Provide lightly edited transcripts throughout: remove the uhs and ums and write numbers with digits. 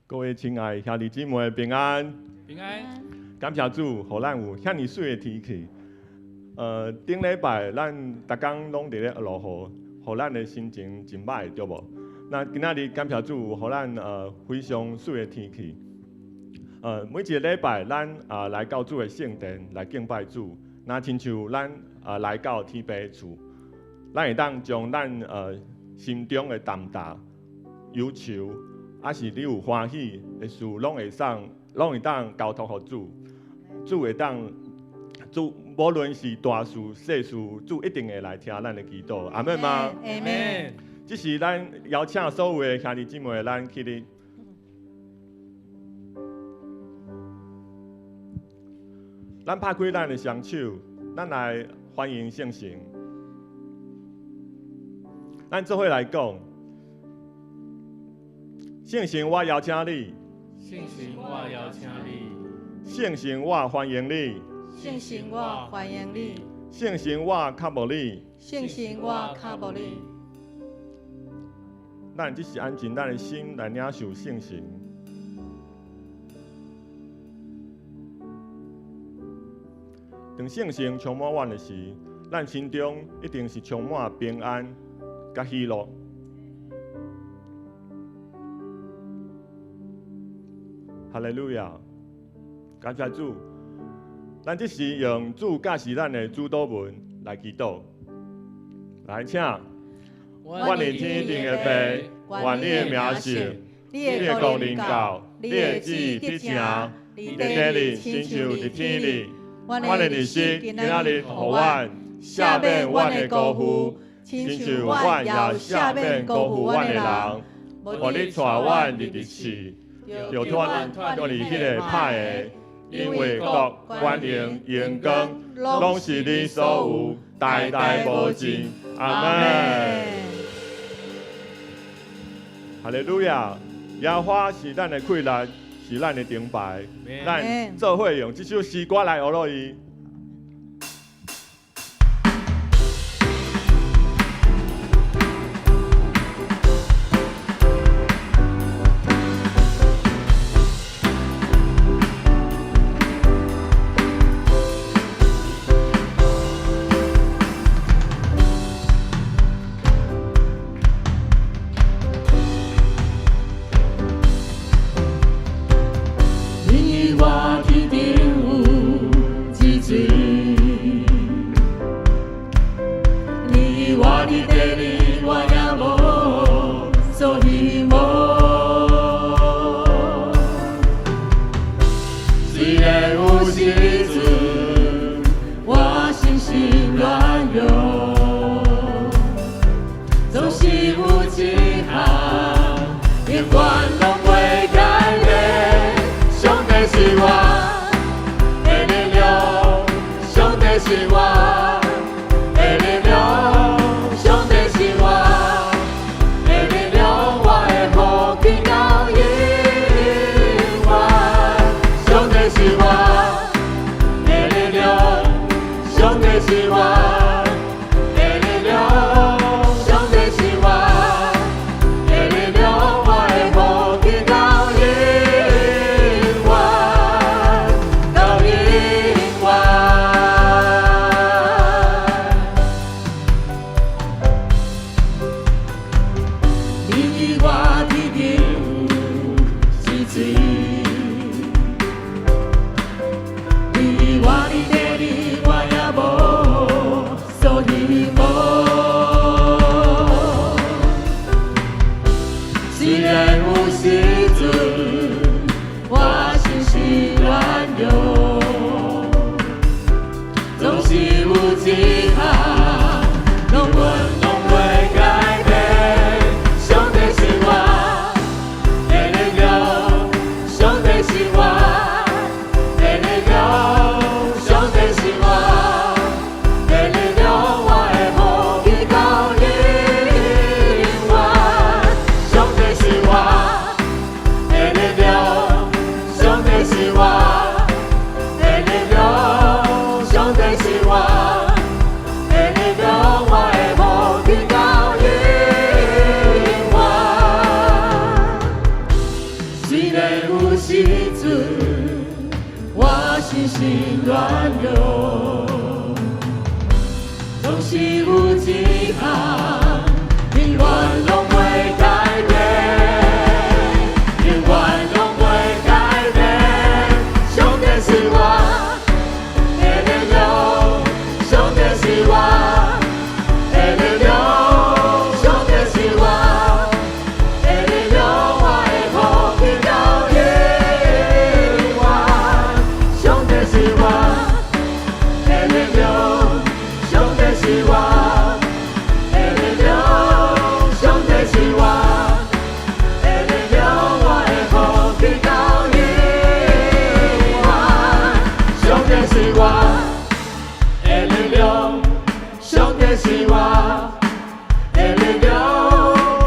各位亲爱的兄弟姊妹平安，平安。感谢主，互咱有遐尼水的天气。顶礼拜咱逐工拢伫咧落雨，互咱的心情真歹，对无？那今仔日感谢主，互咱非常水的天气。每一个礼拜咱来到主的圣殿来敬拜主，那亲像咱来到天父的厝，咱会当将咱心中的担当、忧愁。还是你有欢喜的事，拢会当交托给主，主会当主，无论是大事小事，主一定会来听咱的祈祷，阿门吗？阿门。这是咱邀请所有的兄弟姊妹，咱起立，咱拍开咱的双手，咱来欢迎圣神。咱做伙来讲。圣神，我邀请你；圣神，我邀请你；圣神，我欢迎你；圣神，我欢迎你；圣神，我较无你；圣神，我较无你。咱只是安静咱的心来领受圣神。当圣神充满阮的时，咱心中一定是充满平安甲喜乐。哈利路亚，感谢主。咱这时用主教示咱的主祷文来祈祷。来，请。我的天定的父，愿你的名圣，你的国临到，你的旨意必成，在地里亲像在天里。阮的日子今仔日，互阮赦免阮的辜负，亲像阮也赦免辜负阮的人。互你带阮入地市。就脱离迄个歹的，因为国、权能、荣光，拢是你所有，代代无尽。阿门。哈利路亚！耶和华是咱的快乐，是咱的顶牌。咱做伙用这首诗歌来学乐伊。总是有一项，永远拢袂改变，永远拢袂改变。上帝是我的力量，上帝是我的力量，上帝是我的力量，我会呼去到永远。上帝是我的力量。上帝是我的力量，上帝是我的力量，我会呼去到永远。上帝是我的力量，上帝是我的力量，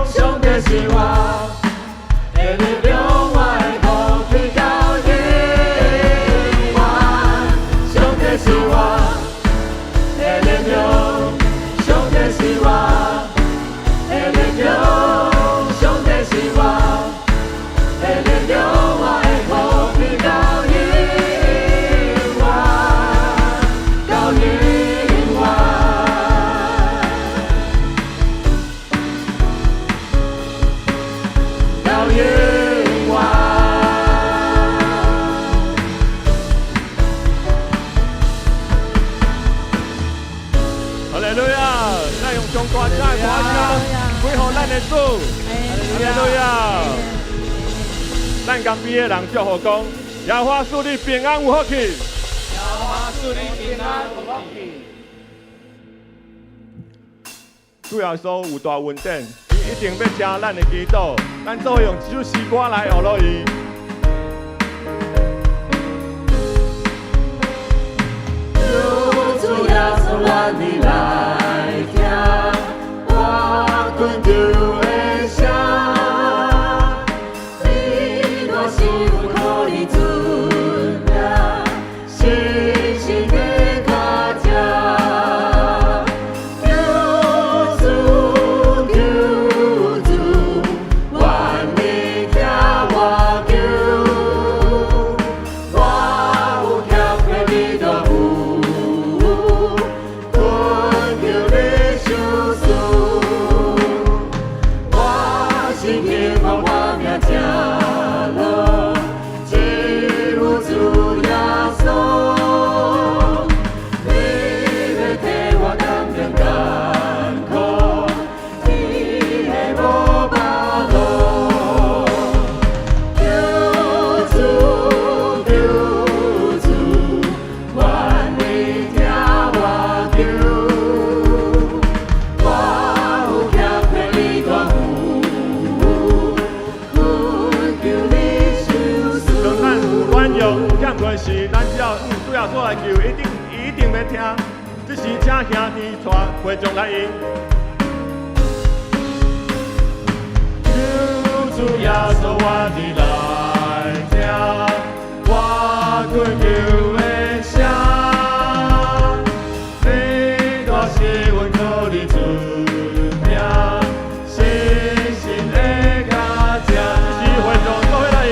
上帝是我的力量，我会呼去到永远。上帝是我。的力量，上帝是我的力量，上帝是我的力量，我会呼去到永远，到永远，到永远。哈利路亚！咱用上大声的歌声，归乎咱的主。哈利路亚！咱江边的人祝福讲：耶和华赐你平安有福气。耶和华赐你平安有福气。主耶稣有大恩典，伊一定要听咱的祈祷。咱做用一首诗歌来学落伊。主耶稣，愿你来听我困求的声，你若是有靠你尊名，信心的脚脚，求主求主，愿你听我求，我有欠亏你都有。是咱只要主要所来求，伊一定要听。只是请兄弟带会众来应。求主耶稣，我你来听，我困求的声，你若是阮靠你尊名，信心的脚正，只是会众做伙来应。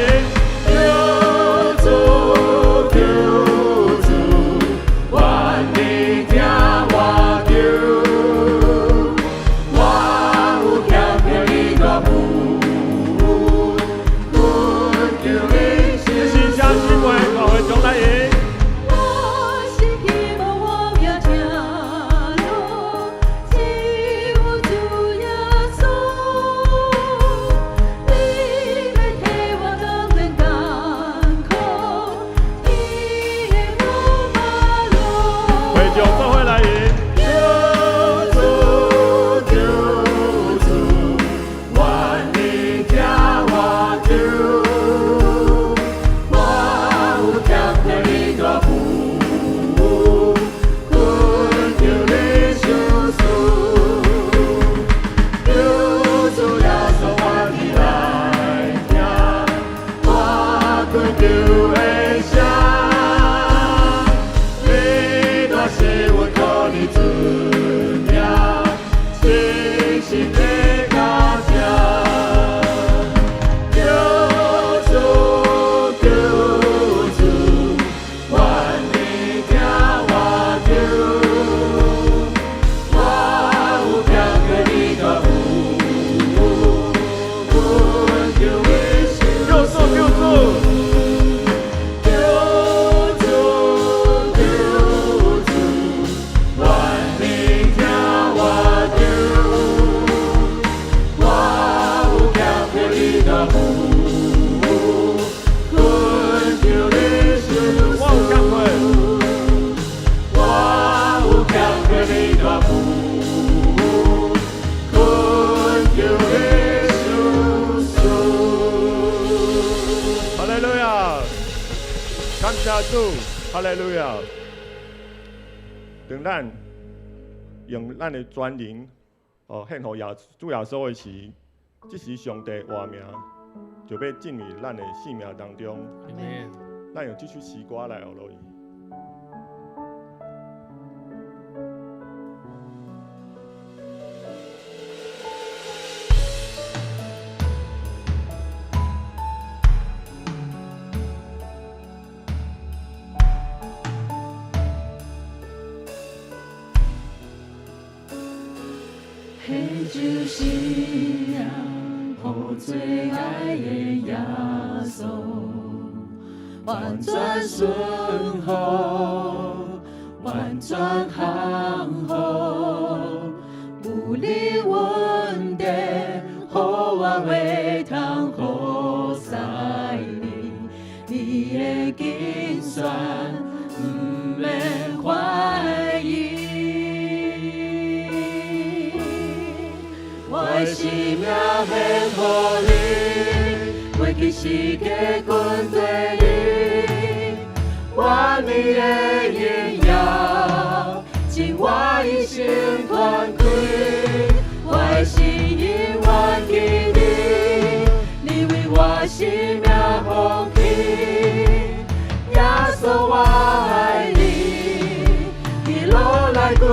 谢主，哈利路亚！当咱用咱的全灵献给主耶稣的时，这时上帝话名就要进入咱的生命当中。咱用这首诗歌来学落去。黑主信仰，好最爱的耶稣，完全顺服，完全降服，无力问题，好我为通好使你的精选，不免怀疑。我生命献乎你，过去世界滚对你，我你的荣耀，尽我一生团开。我的心永远记你，你为我生命放弃，耶稣我爱你，一路来滚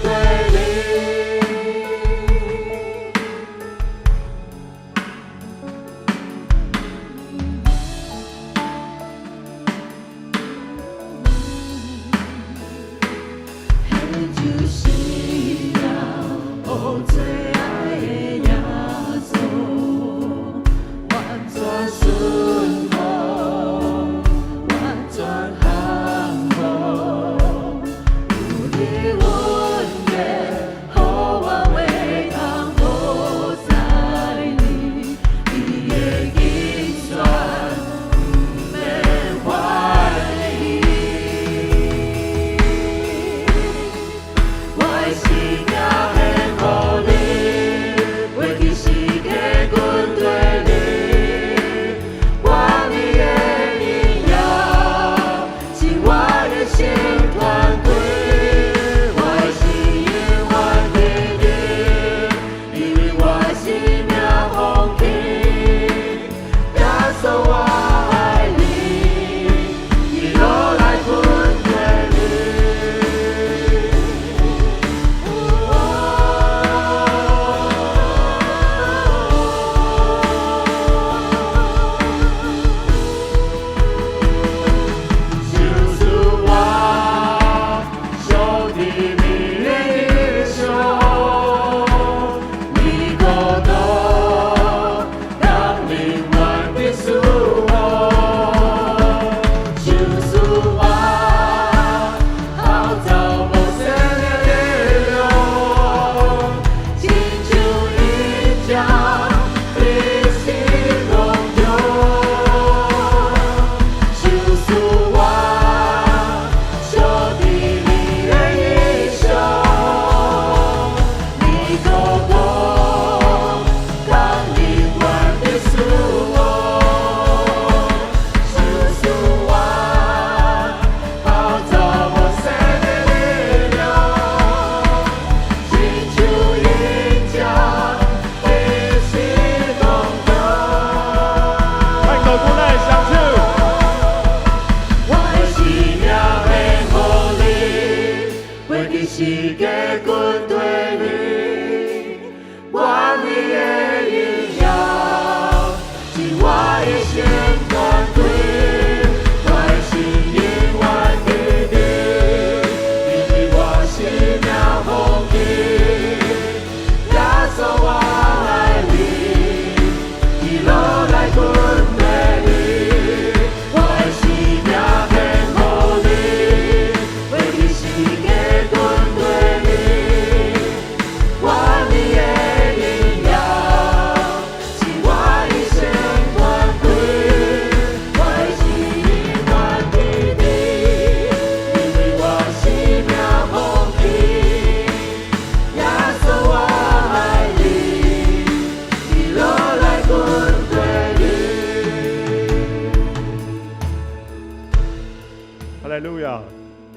对你。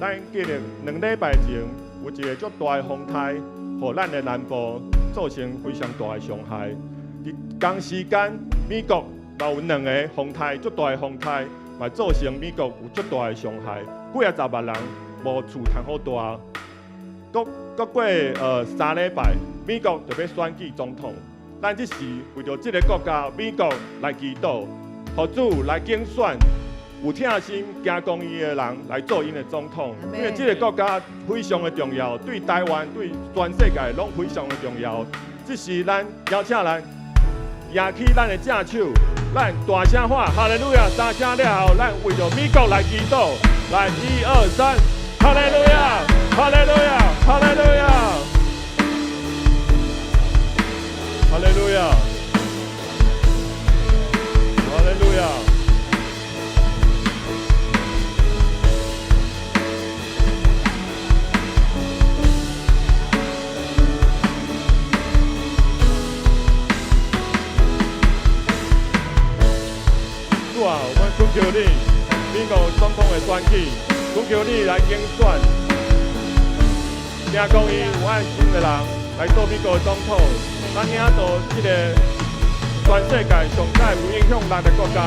咱记得2礼拜前有一个足大的风台，互咱的南部造成非常大的伤害。伫同时间，美国嘛有2个风台，足大的风台，嘛造成美国有足大的伤害，几啊10万人无厝通好住。过3礼拜，美国就要选举总统。咱这时为着这个国家，美国来祈祷，互主来竞选有疼心、行公义的人来做因的总统。因为这个国家非常的重要，对台湾、对全世界拢非常的重要。这是咱邀请咱举起咱的正手，咱大声喊哈利路亚3声了后，咱为着美国来祈祷。来1、2、3，哈利路亚，哈利路亚，哈利路亚。哈利路亚，哈利路亚。主啊，我们恳求你，美国总统的选举，恳求你来竞选，行公义、有爱心的人来做美国的总统。咱领导这个全世界上载有影响力的国家，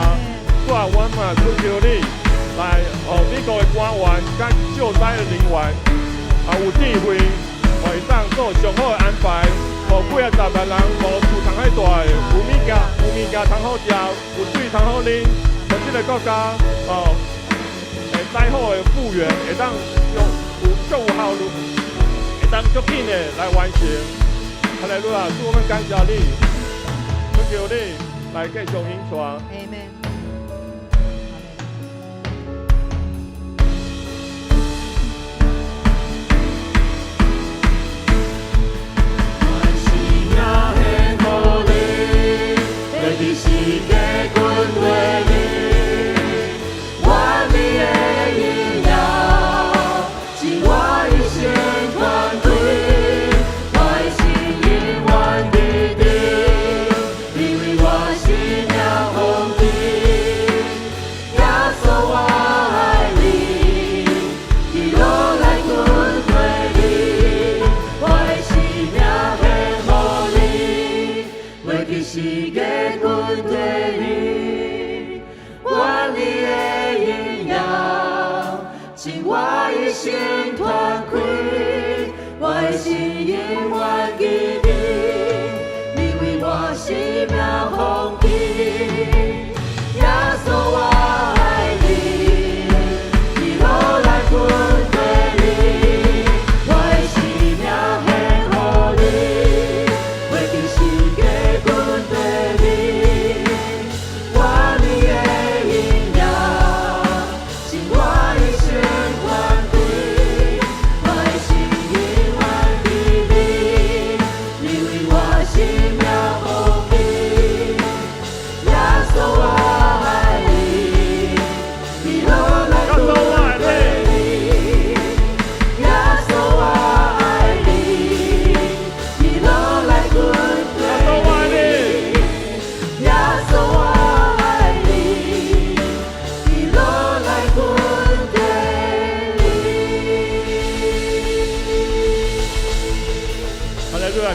主啊，我嘛恳求你来，美国的官员甲救灾的人员，有智慧，会当做上好的安排，互几啊10万人无厝通喺住的，有物件通好食，有水通好啉，互这个国家会再好的复原，会当有足有效率，会当足紧的来完成。哈利路亚！主，我们感谢你，恳求你来继续引传。Amen。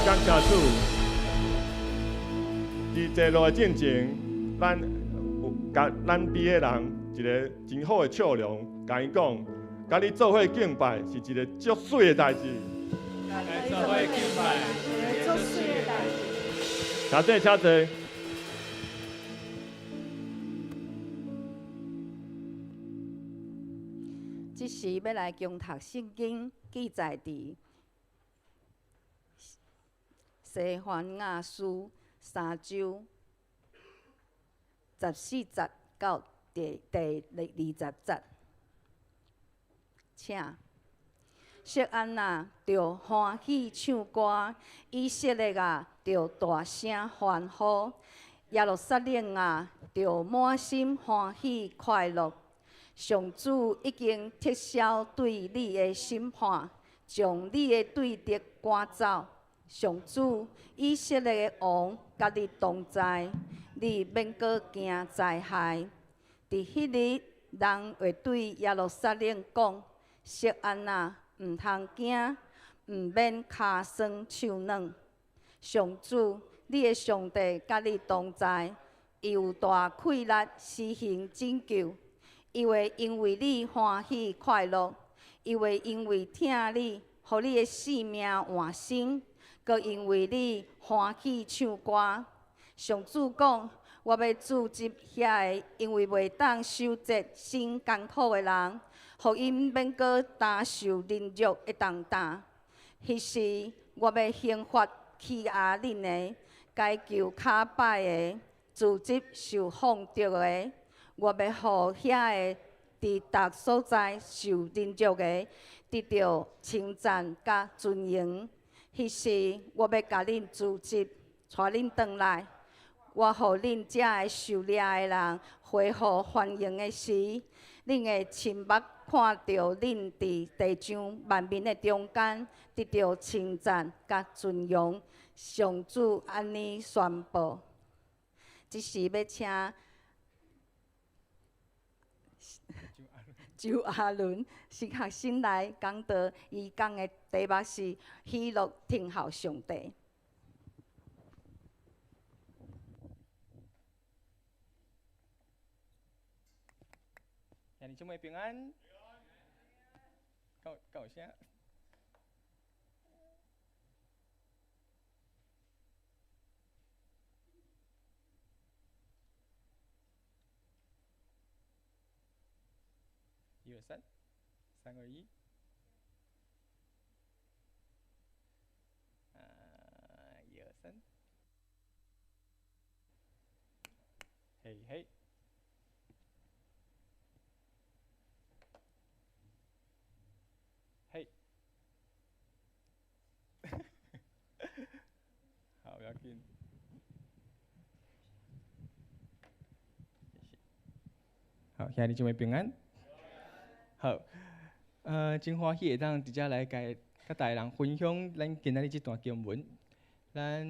感谢主，伫坐落的进前，咱有甲咱边的人一个真好的笑容，甲伊讲，甲你做伙敬拜是一个足水的代志。来做伙敬拜，是一个足水的代志。请坐，请坐。这时要来共读圣经，记载伫西番雅书3章14节到第20节。请锡安娜着欢喜唱歌，以色列啊着大声欢呼，耶路撒冷啊着满心欢喜快乐。上主已经撤销对你的审判，将你的对敌赶走。上主以色列的王甲你同在，你免阁惊灾害。伫迄日，人会对耶路撒冷讲：惜安那，毋通惊，毋免骹酸手软。上主，你的上帝甲你同在，伊有大气力施行拯救，伊会因为你欢喜快乐，伊会因为听你，互你的性命换生，搁因为你欢喜唱歌。上主讲，我要组织遐个因为袂当守节、心艰苦的人，互因免搁担受凌辱的重担。迄时，我要刑罚欺压恁的，解救卡拜的，组织受放逐的。我要互遐个伫逐所在受凌辱的，得到称赞甲尊荣。迄时，我要甲恁组织，带恁转来。我互恁遮个受掠的人恢复欢迎的时，恁会亲目看到恁伫地上万民的中间，得到称赞甲尊荣。上主安尼宣布。即是要请周阿伦是学生来讲道，伊讲的题目是喜乐听候上帝。兄弟姊妹平安，够声。1、2、3，3、2、1。1、2、3。嘿嘿。好，不要紧。好，兄弟姊妹平安。好，真欢喜会当直接来甲大家人分享咱今仔日这段经文。咱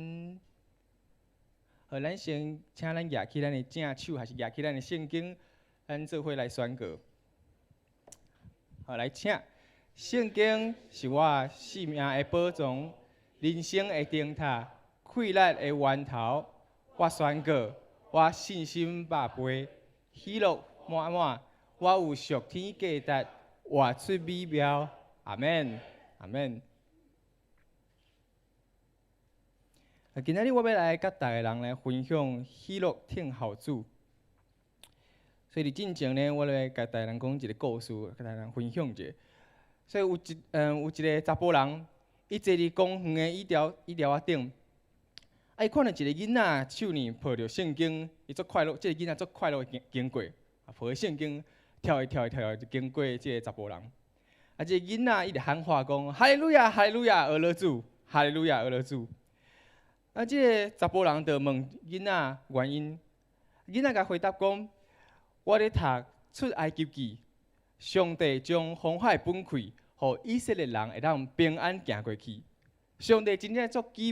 先请咱举起咱的正手，还是举起咱的圣经，咱做伙来宣告。好，来请。圣经是我生命的宝藏，人生的灯塔，快乐的源头。我宣告，我信心百倍，喜乐满满。我有属天价值，活出美妙。阿门，阿门。今仔日我要来甲大家人来分享喜乐听候主。所以伫进前呢，我来甲大家人讲一个故事，甲大家人分享一下。所以有一个查甫人，伊坐伫公园的椅条仔顶，伊看到一个囡仔手呢抱着圣经，伊足快乐，这个囡仔足快乐经过，抱着圣经跳就经过这个查甫人。这个囡仔伊就喊话讲：哈利路亚，哈利路亚，俄勒主，哈利路亚，俄勒主。这个查甫人就问囡仔原因，囡仔甲回答讲：我咧读出埃及记。上帝将红海分开，互以色列人会当平安行过去。上帝真正足奇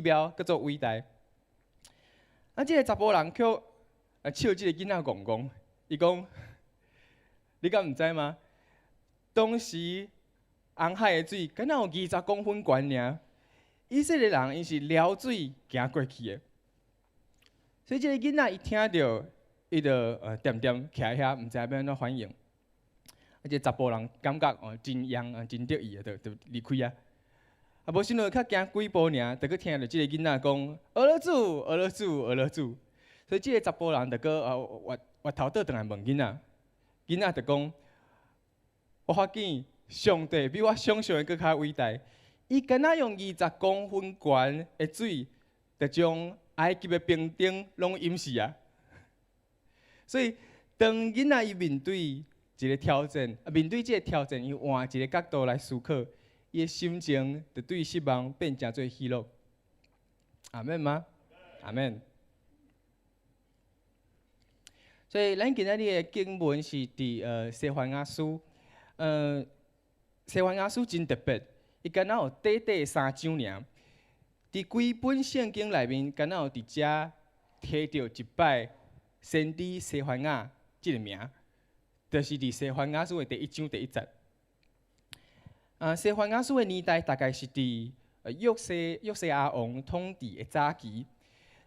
妙，佮足伟大。这个查甫人笑这个囡仔戆戆，伊讲：你敢毋知吗？当时红海的水敢若有20公分悬尔，以色列人因是撩水行过去的。所以这个囡仔伊听到，伊就点点徛遐，毋知要安怎反应。这查甫人感觉真洋真得意就离开啊！无想到较行几步尔，就搁听到这个囡仔讲：俄勒主，俄勒主，俄勒主。所以这个查甫人就搁歪头倒转来问囡仔，囡仔就讲：我发现上帝比我想象的搁较伟大。伊敢若用20公分悬的水，就将埃及的冰顶拢淹死啊！所以当囡仔伊面对一个挑战，面对这个挑战，伊换一个角度来思考，伊的心情就对失望变成做喜乐。阿门吗？阿门。所以咱今仔日的经文是伫西番雅书，西番雅书真特别，伊敢若有短3章尔。伫规本圣经内面，敢若有伫遮提到一摆先知西番雅这个名。就是伫西番雅书的第1章第1节，西番雅书的年代大概是伫约西亚王统治的早期，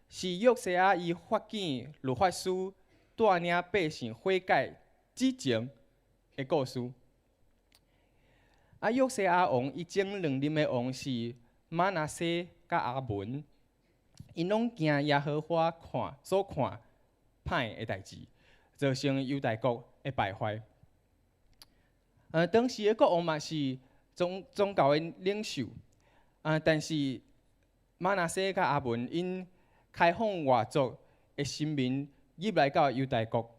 是约西亚伊发见律法书带领百姓悔改之前的故事。约西亚王以前两任的王是马拿西甲阿文，因拢惊耶和华所看歹的代志，造成犹大国的败坏。当时的国王嘛是宗教的领袖，但是马拿西甲阿文因开放外族的新民入来到犹大国，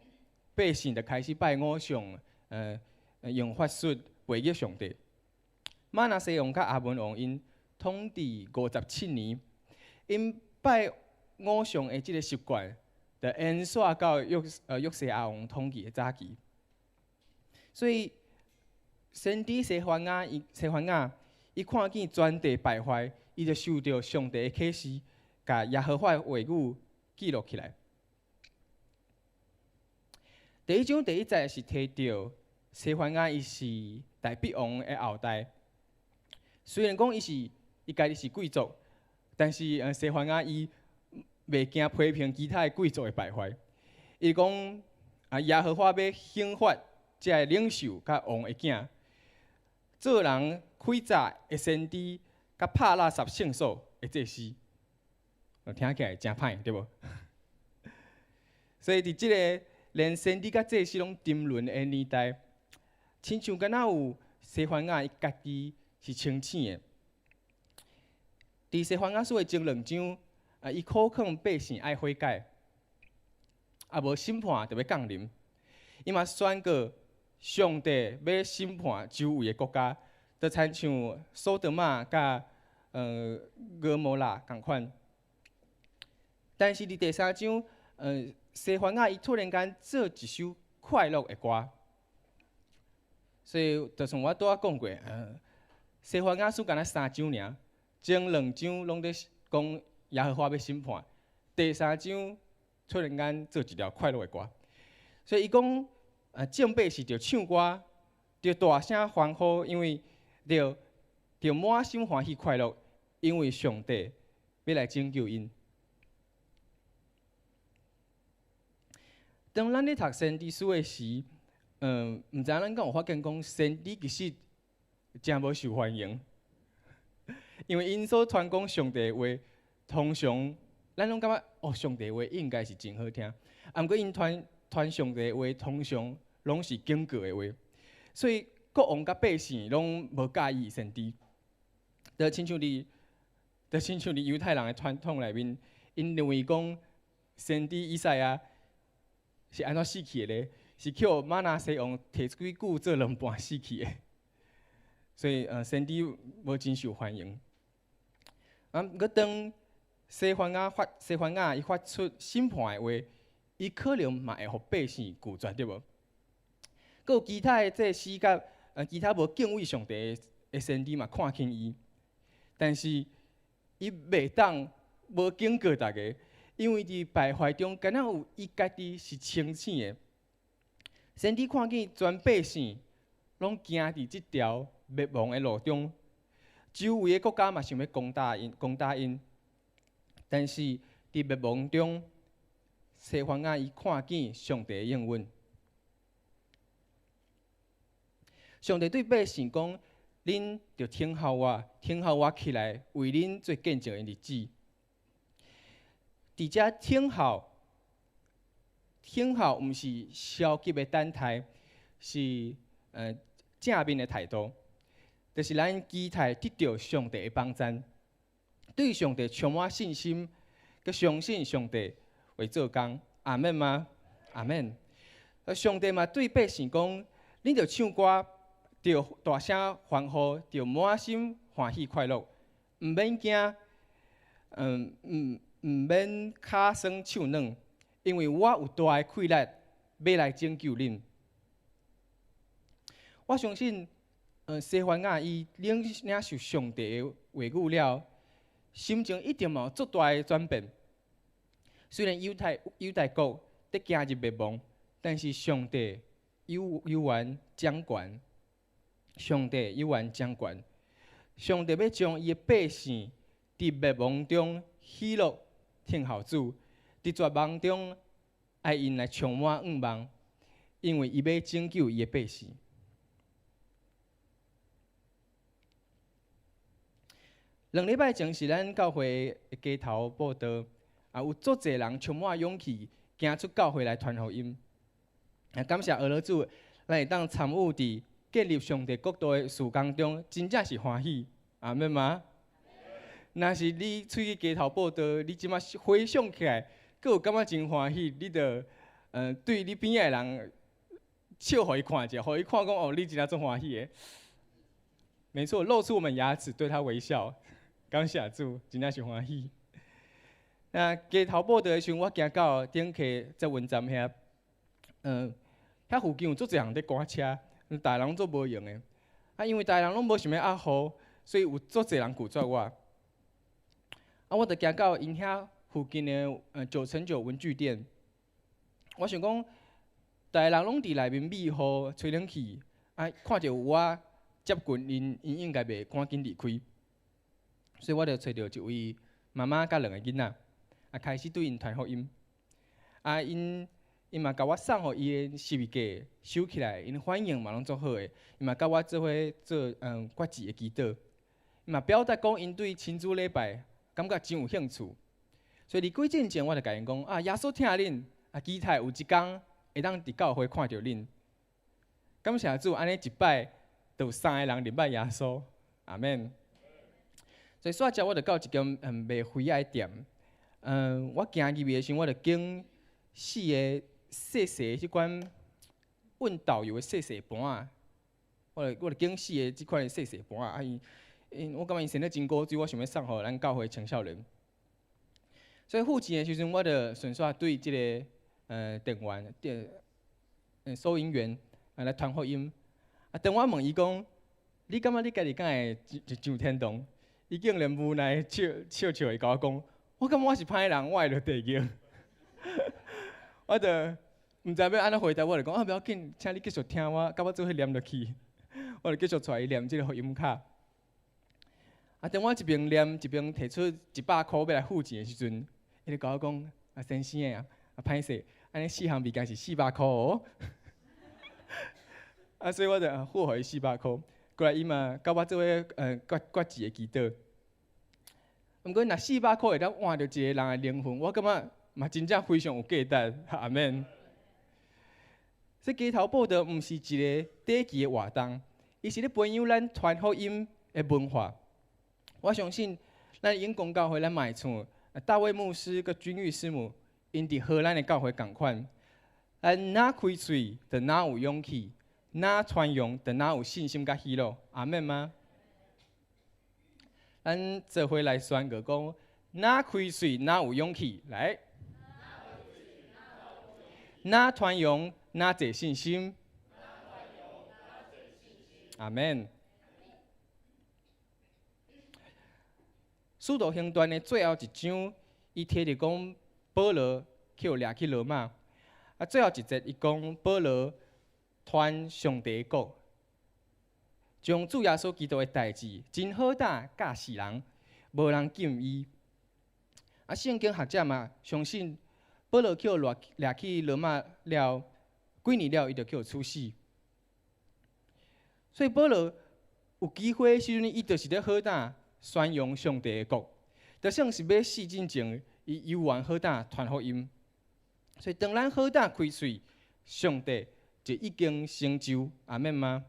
百姓就开始拜偶像，用法术背逆上帝。马拿西王甲阿文王因统治57年，因拜偶像的这个习惯，就延续到约西亚王统治的早期。所以，先知西番雅伊看见全地败坏，伊就受到上帝的启示，甲耶和华的话语记录起来。第一章第一节是提到西番雅伊是大必王的后代。虽然讲伊家己是贵族，但是西番雅伊袂惊批评其他的贵族的败坏。伊讲耶和华要刑罚这个领袖甲王的囝，做人开诈的先知，甲拍垃圾圣所的祭司，听起来真歹，对无？所以伫即个连先知甲祭司拢沉沦的年代，亲像敢若有西番雅伊家己是清醒的。伫西番雅书的前2章，伊苦劝百姓爱悔改，无审判就要降临。伊嘛宣告上帝要审判周围的国家，就亲像索多玛甲蛾摩拉共款。但是伫第3章，西番雅伊突然间做一首快乐的歌，所以就像我拄仔讲过，西番雅书敢若3章尔，前2章拢在讲耶和华要审判，第3章突然间做一条快乐的歌，所以伊讲，正辈是着唱歌，着大声欢呼，因为着满心欢喜快乐，因为上帝要来拯救因。当咱咧读先知书的时，毋知咱敢有发现讲，先知其实真无受欢迎，因为因所传讲上帝的话，通常咱拢感觉上帝的话应该是真好听，毋过因传上帝的话，通常拢是警告的话，所以国王甲百姓拢无介意先知，就亲像伫犹太人的传统内面，因认为讲先知以赛亚是安怎死去的咧？是叫马拿西王摕几句做2半死去的，所以先知无真受欢迎。毋过当西番雅伊发出审判的话，伊可能嘛会互百姓拒绝，对无？佮有其他的祭司甲其他无敬畏上帝的先知嘛看轻伊，但是伊袂当无警告大家。因为伫败坏中，敢若有伊家己是清醒的。先知看见全百姓拢行伫即条灭亡的路中，周围的国家嘛想要攻打因，但是伫灭亡中，西番雅伊看见上帝的应允。上帝对百姓讲：恁着听候我起来，为恁做见证的日子。伫遮听候毋是消极的等待，是正面的态度，就是咱期待得到上帝的帮助，对上帝充满信心，佮相信上帝会做工。阿门吗？阿门。上帝嘛对百姓讲：恁着唱歌，着大声欢呼，着满心欢喜快乐，毋免惊，毋免骹酸手软，因为我有大的气力要来拯救恁。我相信，西番雅伊领受上帝的话语了，心情一定嘛有足大的转变。虽然犹大国在行入灭亡，但是上帝有权掌权，上帝有权掌权，上帝要将伊的百姓伫灭亡中喜乐听候主，伫绝望中爱因来充满愿望，因为伊要拯救伊的百姓。2礼拜前是咱教会的街头报道，有足侪人充满勇气，行出教会来传福音。感谢俄罗主，咱会当参与伫建立上帝国度的事工中，真正是欢喜。阿们吗？若是你出去街头报道，你即马回想起来，佫有感觉真欢喜，你着对你边仔的人笑，互伊看者，互伊看讲哦，你真正足欢喜的。没错，露出我们牙齿，对他微笑。感谢主，真正是欢喜。那街头报道的时候，我行到顶溪捷运站遐，遐附近有足侪人在赶车，大人做无用的。因为大人拢无想要压雨，所以有足侪人拒绝我。我就行到因遐附近的9x9文具店，我想讲，大人拢伫内面密雨、吹冷气，看着有我接近因应该袂赶紧离开。所以我就找到一位妈妈甲2个囡仔，开始对因传福音。因嘛甲我送互伊的十字架收起来，因反应嘛拢足好诶。因嘛甲我做伙做决志的祈祷，因嘛表达讲因对亲子礼拜感觉真有兴趣。所以伫几阵前我就甲因讲耶稣听恁，期待有一天会当伫教会看到恁。感谢主，安尼一摆就有3个人入捌耶稣，阿免。所以煞只我就到一间卖花仔的店，我行入去的时候，我就经4个细细即款问导游的细细盘啊，我就经4个即款的细细盘啊，我感觉因生得真古锥，我想要送互咱教会青少年。所以付钱的时阵，我就顺续对即个店员、收银员来传福音。等我问伊讲，你感觉你家己敢会上天堂？伊竟然无奈笑的甲我讲，我感觉我是歹人，我会落地狱。我就毋知要安怎回答，我就讲不要紧，请你继续听我，甲我做伙念落去。我就继续带伊念即个福音卡。等我一边念一边摕出100块要来付钱的时阵，伊就甲我讲，先生啊，歹势，安尼4项物件是400块哦。所以我就付互伊400块。过来伊嘛，甲我做伙决志的祈祷。毋过若400块会当换着一个人的灵魂，我感觉嘛真正非常有价值。阿免。这街头报道毋是一个短期的活动，伊是咧培养咱传福音的文化。我相信咱永光教会咱嘛会像大卫牧师佮君玉师母，因伫荷兰的教会共款。哪开嘴就哪有勇气。哪传扬，就哪有信心甲喜乐，阿免吗？咱做伙来宣告讲，哪开嘴哪有勇气，来。哪传扬哪侪信心，阿免。使徒行传的最后一章，伊提着讲保罗去掠去罗马，最后一节伊讲保罗。传上帝国，将主耶稣基督的代志真好胆教世人，无人禁伊。圣经学者嘛相信保罗去掠去罗马了，几年了伊就去处死。所以保罗有机会的时阵，伊就是咧好胆宣扬上帝的国，就算是要死之前，伊犹原好胆传福音。所以当咱好胆开嘴，上帝。就已经成就，阿免吗？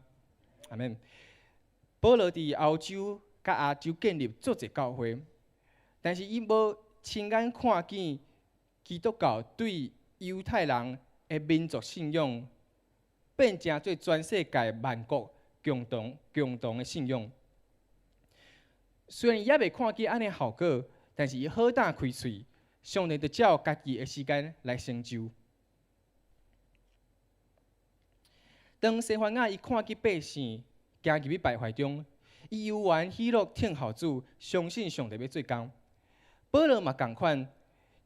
阿免。保罗伫欧洲甲亚洲建立足侪教会，但是伊无亲眼看见基督教对犹太人的民族信仰变成做全世界万国共同的信仰。虽然伊也未看见安尼效果，但是伊好胆开喙，上帝就照家己的时间来成就。当西番雅伊看见百姓行入去败坏中，伊犹原喜乐听候主，相信上帝要做工。保罗嘛共款，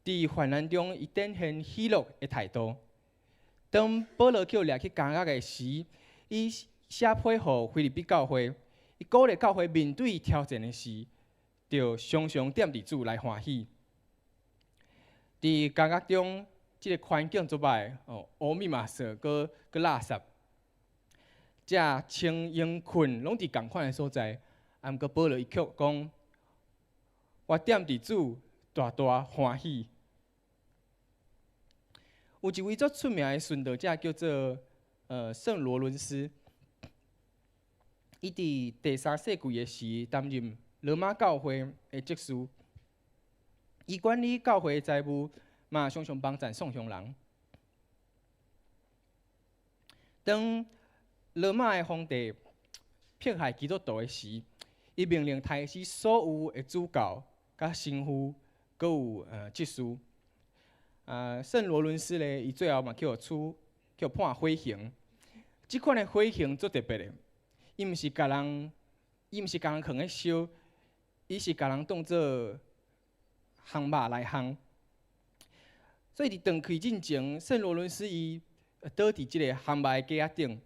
伫患难中伊展现喜乐的态度。当保罗去掠去监狱的时，伊写批互菲律宾教会，伊鼓励教会面对挑战的时，着常常踮伫主来欢喜。伫监狱中，即个环境足歹，乌密麻色，搁垃圾，遮穿营困拢伫共款的所在。啊，毋过保罗伊却讲，我踮伫主大大欢喜。有一位足出名的殉道者叫做圣罗伦斯，伊伫第3世纪的时担任罗马教会的执事，伊管理教会的财务，嘛常常帮赞送乡人。当罗马的皇帝迫害基督徒的时，伊命令杀死所有的主教、甲神父，阁有执事。圣罗伦斯咧，伊最后嘛叫判火刑。即款的火刑足特别的，伊毋是甲人放咧烧，伊是甲人当做烘肉来烘。所以伫断气之前，圣罗伦斯伊倒伫即个烘肉的架仔顶，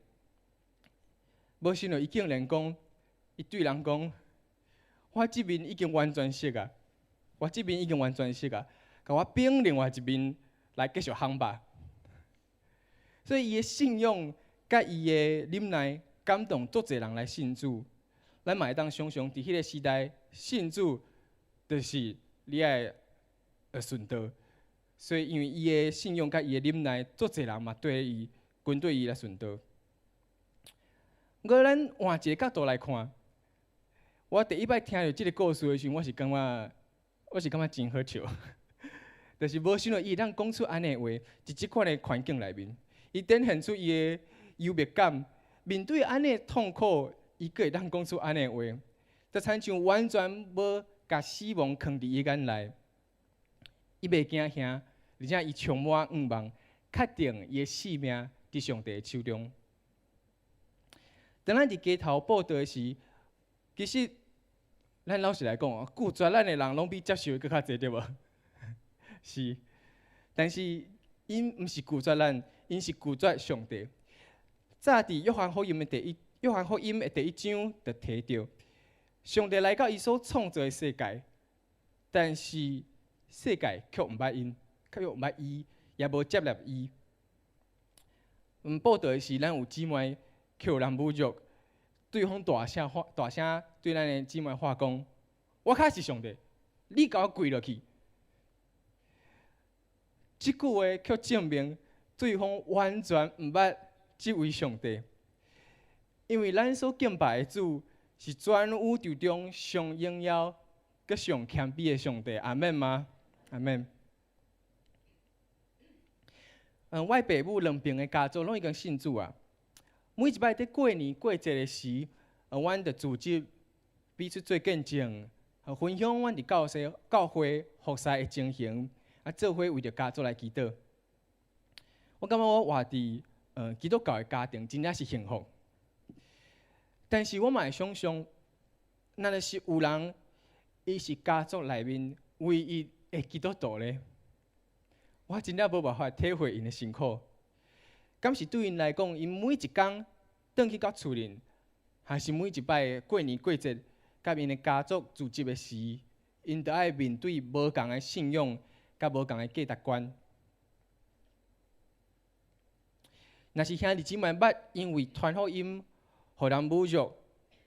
无想到伊竟然讲，伊对人讲：我即面已经完全熟啊，甲我变另外一面来继续烘肉。所以伊的信仰甲伊的忍耐感动足侪人来信主。咱嘛会当常常伫迄个时代信主，就是你爱顺道。所以因为伊的信仰甲伊的忍耐，足侪人嘛跟对伊来顺道。不过咱换一个角度来看，我第一摆听到即个故事的时候，我是感觉真好笑。就是无想到伊当讲出安尼的话，伫即款的环境内面，伊展现出伊的优越感。面对安尼痛苦，伊阁会当讲出安尼的话，就亲像完全无甲死亡藏伫伊眼内。伊袂惊吓，而且伊充满愿望，确定伊的性命伫上帝的手中。当咱伫街头报道时，其实咱老实来讲，拒绝咱的人拢比接受的搁较侪，对无？是，但是因毋是拒绝咱，因是拒绝上帝。早伫约翰福音的第1章就提到，上帝来到伊所创造的世界，但是世界却毋捌因，也无接纳伊。报道的是，咱有姊妹却有人侮辱，对方大声对咱的姊妹话讲：我较是上帝，你甲我跪落去。即句话却证明对方完全毋捌即位上帝，因为咱所敬拜的主是全宇宙中上荣耀、佮上谦卑的上帝。阿门吗？阿门。我爸母两边的家族拢已经信主啊。每一摆伫过年过节的时，阮就组织彼此做见证，分享阮伫教会服侍的情形。做伙为着家族来祈祷，我感觉我活伫基督教的家庭真正是幸福。但是我嘛会想象，若是有人伊是家族内面唯一的基督徒咧，我真正无办法体会因的辛苦。敢是对因来讲，因每一天转去到厝里，还是每一摆过年过节，甲因的家族聚集的时，因都爱面对无同的信仰。甲无共的价值观，若是兄弟姊妹捌因为传福音，互人侮辱，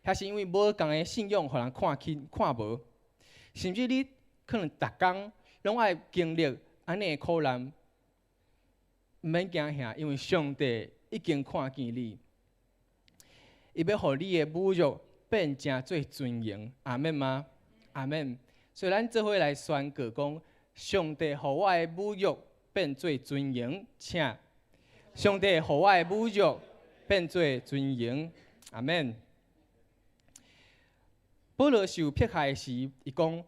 还是因为无共的信仰，互人看无，甚至你可能逐工拢爱经历安尼的苦难，毋免惊吓，因为上帝已经看见你，伊要互你的侮辱变成做尊荣。阿门吗？阿门。所以咱做伙来宣告讲。上帝互我的侮辱变做尊荣，请上帝互我的侮辱变做尊荣。阿门。保罗受迫害的时，伊讲：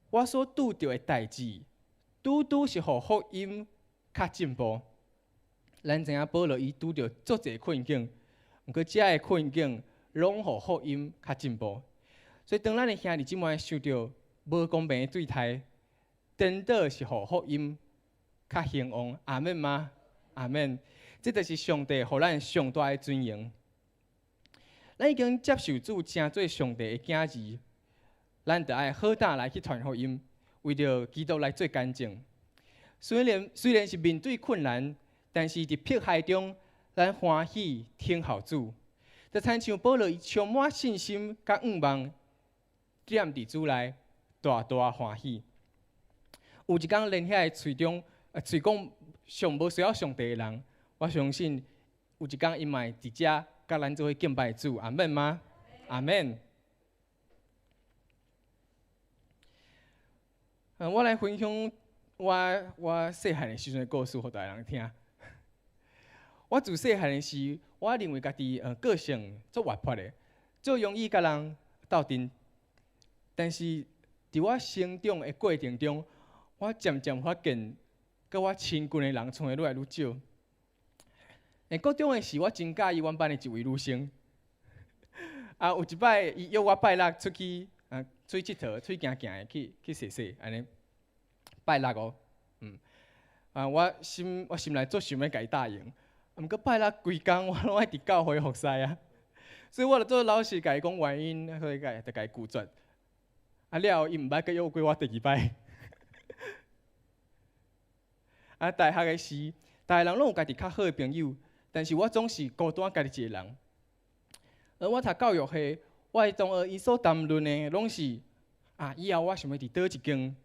我所拄着的代志，拄是互福音较进步。咱知影保罗伊拄着足侪困境，毋过遮个困境拢互福音较进步。所以当咱的兄弟姊妹受到无公平的对待，颠倒是互福音较兴旺。阿门吗？阿门。这就是上帝互咱上大的尊荣。咱已经接受主成做上帝的囝儿，咱着爱好胆来去传福音，为着基督来做见证。虽然是面对困难，但是伫迫害中，咱欢喜听候主，就亲像保罗伊充满信心甲仰望，踮伫主内，大大欢喜。有一天，连遐个嘴讲上无需要上帝的人，我相信有一天伊嘛会伫遮甲咱做伙敬拜主，阿免吗？阿免。我来分享我细汉的时阵的故事，互大家人听。我自细汉的时，我认为家己个性足活泼的，足容易甲人斗阵。但是伫我成长的过程中，我渐渐发现，甲我亲近的人创会愈来愈少。高中的时，我真介意阮班的一位女生。有一摆，伊约我拜六出去佚佗，出去行行的去踅踅，安尼。拜六哦，我心内足想要甲伊答应，毋过拜六规工我拢爱伫教会服侍啊，所以我着做老实甲伊讲原因，所以甲伊拒绝。了后伊毋捌阁约过我第二摆。大学的时，大家人拢有家己较好的朋友，但是我总是孤单家己一个人。而我读教育系，我的同学伊所谈论的拢是以后我想要伫倒一间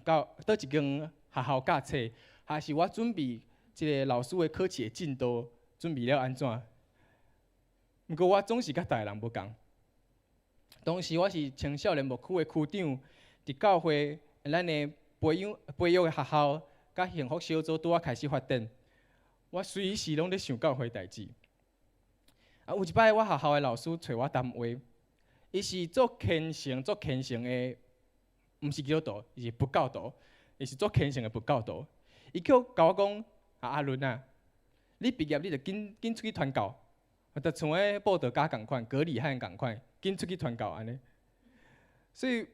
倒一间学校教册，还是我准备一个老师的考试的进度准备了安怎？毋过我总是甲大家人无共。当时我是青少年牧区的区长，伫教会咱的培育的学校甲幸福小组拄啊开始发展，我随时拢咧想教会代志。有一摆我学校的老师找我谈话，伊是足虔诚的，毋是基督徒，伊是佛教徒，伊是足虔诚的佛教徒。伊叫我讲，阿伦啊，你毕业你着紧出去传教，着像个布道家共款，格里汉共款，紧出去传教安尼。所以，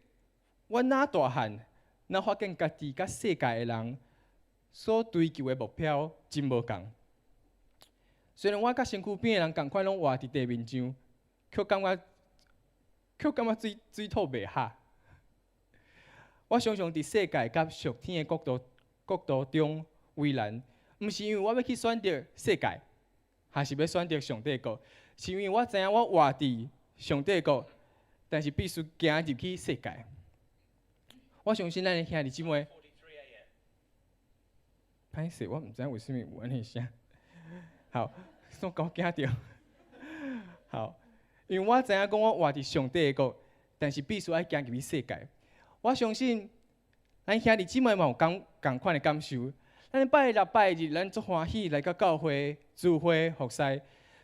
我哪大汉，哪发现家己甲世界的人所追求的目标真无共。虽然我甲身躯边的人共款，拢活伫地面上，却感觉水土袂合。我常常伫世界甲属天的角度中为难，毋是因为我要去选择世界，还是要选择上帝国，是因为我知影我活伫上帝国，但是必须行入去世界。我相信咱的兄弟姊妹，歹势，我毋知为什么有安尼声。好，煞甲我惊着。好，因为我知影讲我活伫上帝的国，但是必须爱行入去世界。我相信咱兄弟姊妹嘛有共款的感受。咱拜六拜日，咱足欢喜来到教会聚会服侍。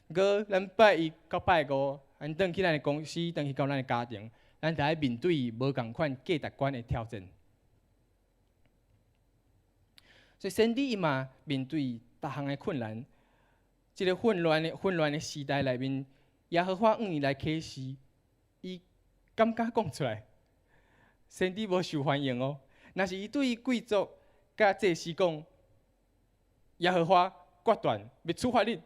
不过咱拜一到拜五，咱转去咱的公司，转去到咱的家庭，咱着爱面对无共款价值观的挑战。所以先帝伊嘛面对各项的困难。这个混乱的时代内面，耶和华伊来启示，伊敢讲出来，先帝无受欢迎哦。若是伊对于贵族甲祭司讲，耶和华决断要处罚你，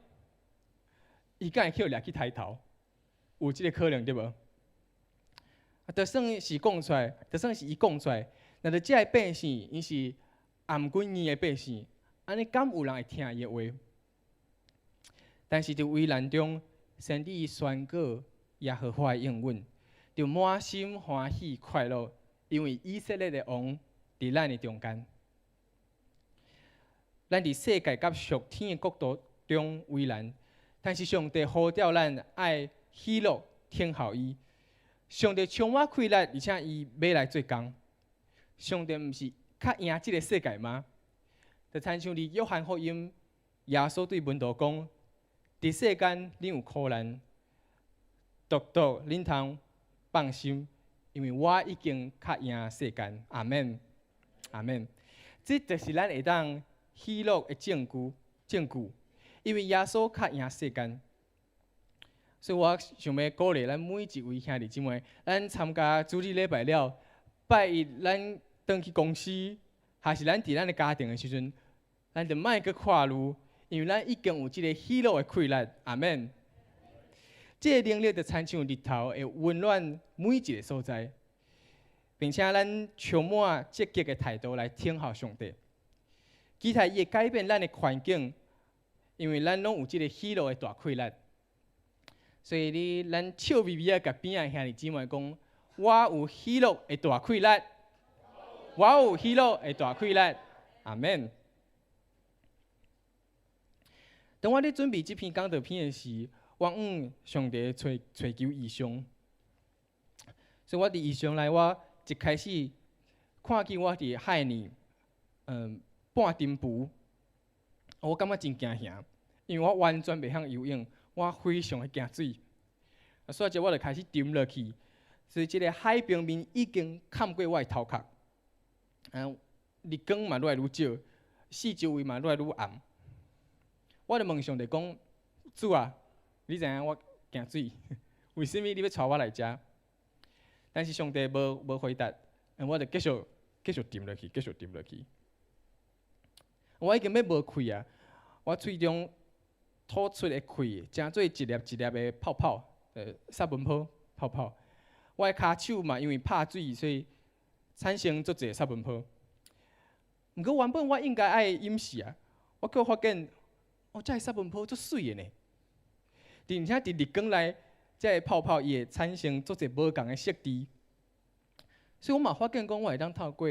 伊敢会去掠去抬头？有这个可能对无？就算是讲出来，就算是伊讲出来，若是这个百姓，伊是颔管耳的百姓，安尼敢有人会听伊的话？但是伫危难中，先帝宣告耶和华的应允，就满心欢喜快乐，因为以色列的王伫咱的中间。咱伫世界甲属天的国度中危难，但是上帝呼召咱爱喜乐听候伊。上帝充满快乐，而且伊要来做工。上帝毋是较赢即个世界吗？就亲像伫约翰福音，耶稣对门徒讲。伫世间，恁有苦难，独恁通放心，因为我已经较赢世间。阿免，阿免。这就是咱会当喜乐的证据，因为耶稣较赢世间。所以我想要鼓励咱每一位兄弟姊妹，咱参加主日礼拜了，拜一咱转去公司，还是咱伫咱的家庭的时阵，咱就莫去看路。因为咱已经有即个喜乐的快乐，阿免。这个能力就亲像日头，会温暖每一个所在，并且咱充满积极的态度来听候上帝，期待伊会改变咱的环境，因为咱拢有这个喜乐的大气力。所以咱笑眯眯啊，甲边仔兄弟姊妹讲：我有喜乐的大气力，我有喜乐的大气力。阿免。当我咧准备这篇讲道片的时，我上帝找求异象，所以我伫异象内，我一开始看见我伫海里，半沉浮，我感觉真惊吓，因为我完全袂晓游泳，我非常的惊水，所以我就开始沉落去，所以这个海平面已经盖过我的头壳，日光嘛愈来愈少，四周围嘛愈来愈暗。我就问上帝讲：主啊，你知影我惊水，为什么你要带我来遮？但是上帝无回答，我就继续沉落去。我已经要无气啊！我喙中吐出的气，真做一粒一粒的泡泡，沙文泡泡。我的骹手嘛，因为拍水，所以产生足侪沙文泡。毋过原本我应该爱掩饰啊，我却发现，这个沙文泡足水的呢。而且伫日光内，这个泡泡也会产生足侪无共的色滴。所以我嘛发现讲，我会当透过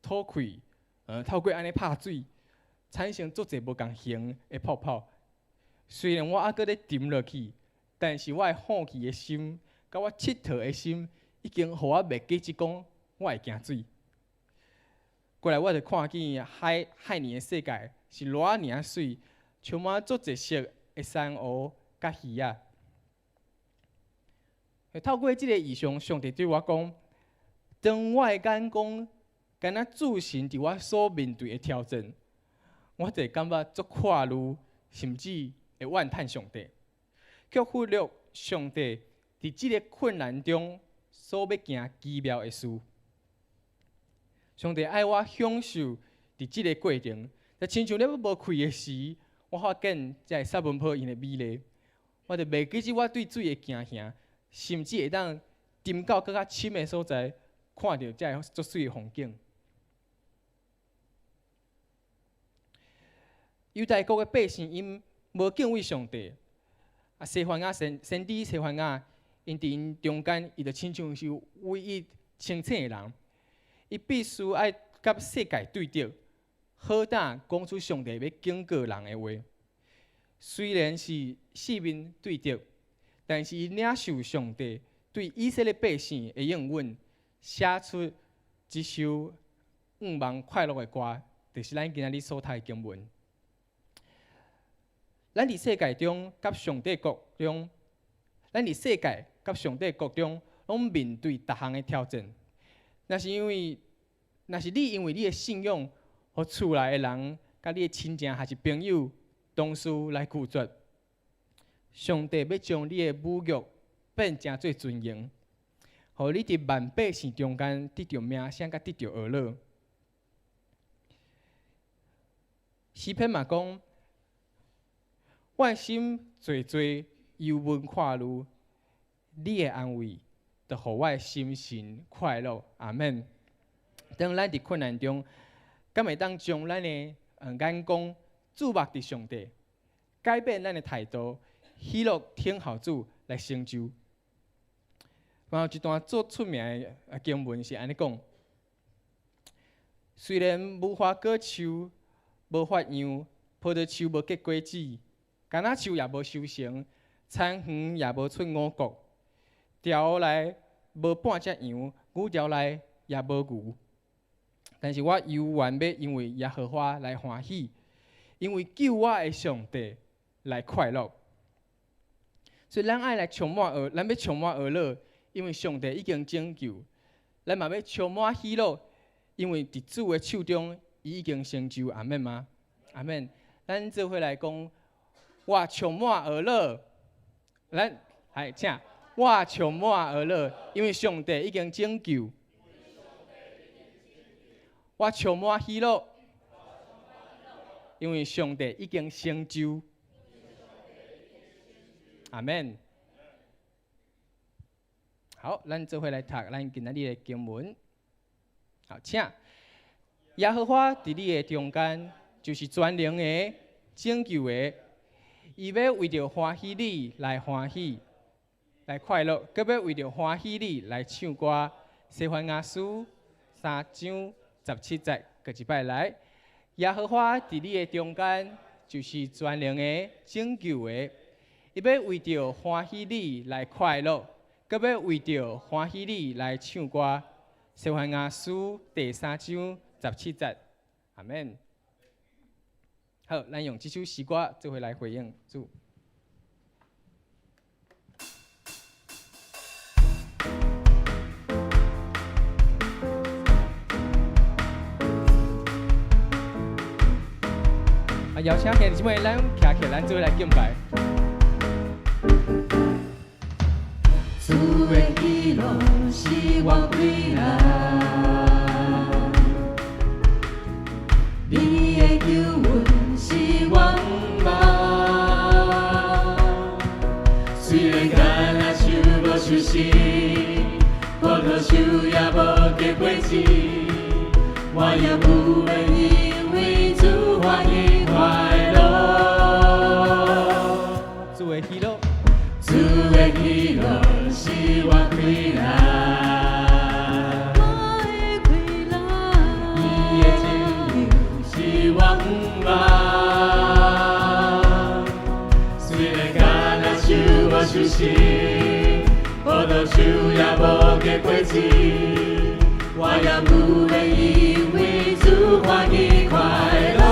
吐气，透过安尼拍水，产生足侪无共形的泡泡。虽然我还搁咧沉落去，但是我的好奇的心，甲我佚佗的心，已经互我袂记得讲我会惊水。过来，我就看见海里的世界是偌尔水，充满足侪色的珊瑚甲鱼啊。透过这个异象，上帝对我讲：当我的眼光敢若主神伫我所面对的挑战，我就感觉足快乐，甚至会怨叹上帝，却忽略上帝伫这个困难中所要行奇妙的事。上帝爱我享受伫这个过程，在亲像咧无气的时，我发现这沙文泡因的美丽，我就袂记得我对水的惊吓，甚至会当沉到更较深的所在，看到这个足水的风景。犹大国的百姓因无敬畏上帝，西番雅先知西番雅，因伫因中间，伊就亲像是唯一清醒的人。伊必须爱甲世界对调，好胆讲出上帝要警告人的话。虽然是四面对调，但是伊领受上帝对以色列百姓的应允，写出一首望快乐的歌，就是咱今仔日所读的经文。咱伫世界中，甲上帝国中，拢面对逐项的挑战。若是你因为你的信仰，和厝内的人、甲你的亲情还是朋友、同事来拒绝，上帝要将你的侮辱变成做尊严，互你伫万百姓中间得到名声，甲得到娱乐。诗篇嘛讲，我的心最最忧闷快乐，你的安慰，就互我的心神快乐。阿免。当咱伫困难中，敢会当将咱的眼光注目伫上帝，改变咱的态度，喜乐听候主来成就。然后一段最出名的经文是安尼讲：虽然无花果树无发芽，葡萄树无结果子，橄榄树也无收成，田园也无出五谷，条内无半只羊，牛条内也无牛。但是我犹原要因为耶和华来欢喜，因为救我的上帝来快乐。所以咱爱来充满咱要充满娱乐，因为上帝已经拯救。咱嘛要充满喜乐，因为伫主的手中，伊已经成就。阿免吗？阿免。咱做伙来讲，我充满娱乐。咱来请，我充满娱乐，因为上帝已经拯救。我充满喜乐，因为上帝已经成就。阿免。好，咱做伙来读咱今仔日的经文。好，请。耶和华伫你的中间，就是全能的、拯救的。伊要为着欢喜你来欢喜，来快乐；搁要为着欢喜你来唱歌。西番雅书3章17节，各一摆来。耶和华伫你的中间，就是全能的、拯救的。伊要为着欢喜你来快乐，搁要为着欢喜你来唱歌。西番雅书第3章17节，阿免。好，咱用这首诗歌做伙来回应主。邀请兄弟姊妹，咱徛起，咱做伙来敬拜。主的喜乐是我归来，你的救恩是我梦。虽然橄榄树无收成，葡萄树也无结果子，我也不会因为主欢喜快乐。主的喜乐，主的喜乐是我归来，伊的拯救是我望。虽然橄榄树无收成，葡萄树也无结果子，我也不会因为主欢喜快乐。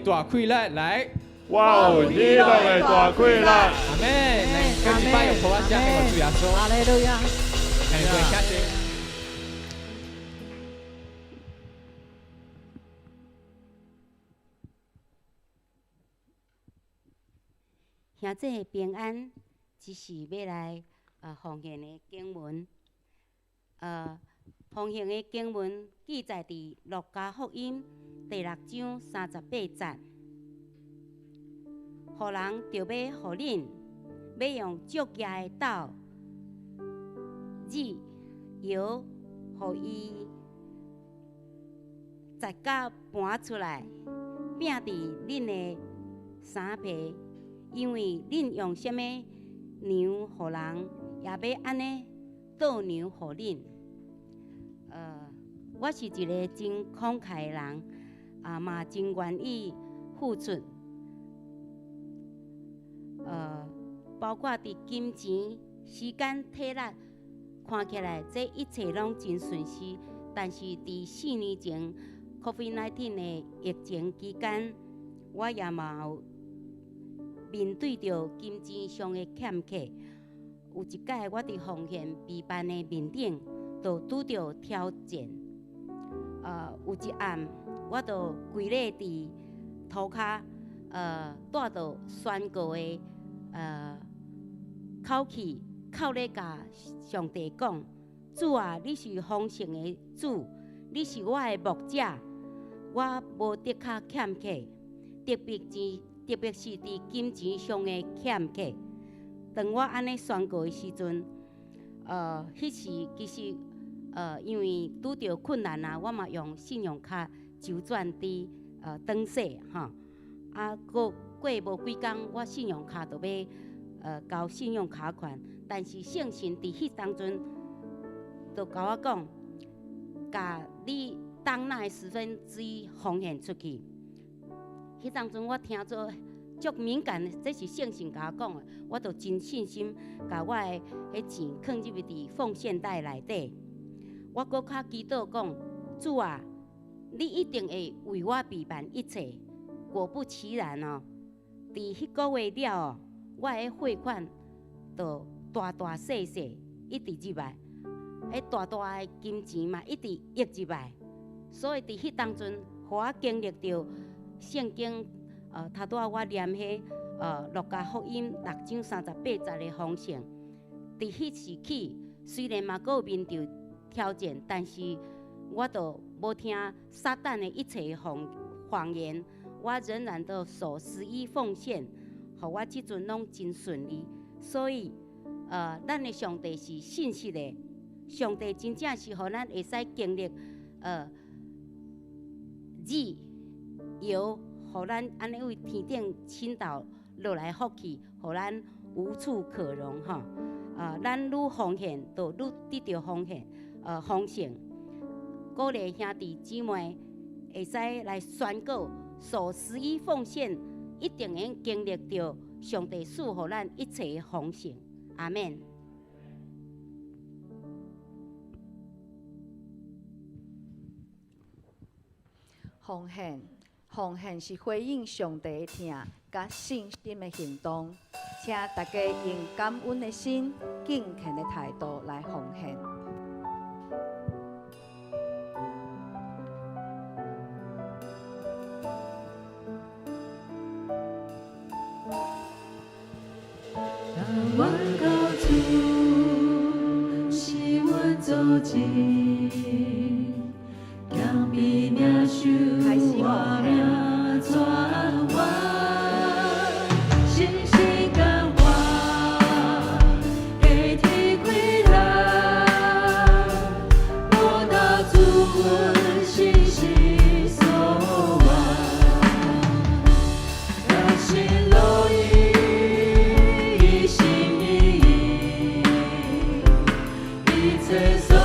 大快乐来，哇有喜乐的大快乐，阿妹，咱跟一摆用普话讲给我主耶稣，哈利路亚，感谢。兄弟平安，只是要来奉献的经文。奉献的经文记载伫路加福音第6章38节。予人就要互恁，要用足价的豆、子、油，互伊十甲盘出来，拼伫恁的衫皮，因为恁用什么牛互人，也要安尼倒牛互恁。我是一个真慷慨的人，嘛真愿意付出。包括伫金钱、时间、体力，看起来这一切拢真顺遂。但是伫4年前 COVID-19 的疫情期间，我也嘛有面对着金钱上的欠缺。有一摆，我伫奉献备办的面顶，就拄着挑战。有一暗，我就跪咧伫涂骹，带着宣告的口气，靠咧甲上帝讲：主啊，你是丰盛的主，你是我的牧者，我无得较欠缺，特别是伫金钱上的欠缺。当我安尼宣告的时阵，迄时其实因为拄着困难啊，我嘛用信用卡周转伫转洗哈。过无几工，我信用卡就要交信用卡款，但是圣神伫迄当阵就甲我讲，甲你当那1/10奉献出去。迄当阵我听做足敏感，这是圣神甲我讲的，我就真信心，甲我的迄钱放入去伫奉献袋内底。我搁较祈祷讲，主啊，你一定会为我备办一切。果不其然哦，伫迄个月了哦，我的汇款就大细一直入来，迄大的金钱嘛一直溢入来，所以伫迄当阵，互我经历着圣经头拄我念迄路加福音6章38节的丰盛。伫迄时起，虽然嘛阁有面对挑战，但是我都无听撒旦的一切谎言，我仍然都守11奉献，互我即阵拢真顺利。所以，咱的上帝是信实的，上帝真正是互咱会使经历日油，互咱安尼为天顶倾倒落来福气，互咱无处可容哈。咱愈奉献，就愈得到丰盛。鼓励兄弟姊妹会使来宣告，守11奉献，一定会经历到上帝赐予咱一切的丰盛。阿们。奉献是回应上帝的听，甲信心的行动。请大家用感恩的心、敬虔的态度来奉献。阮到处是阮足迹，强比领受我命传我，信心感化，会体会人，无到主阮信心所望，让心落意。一切所有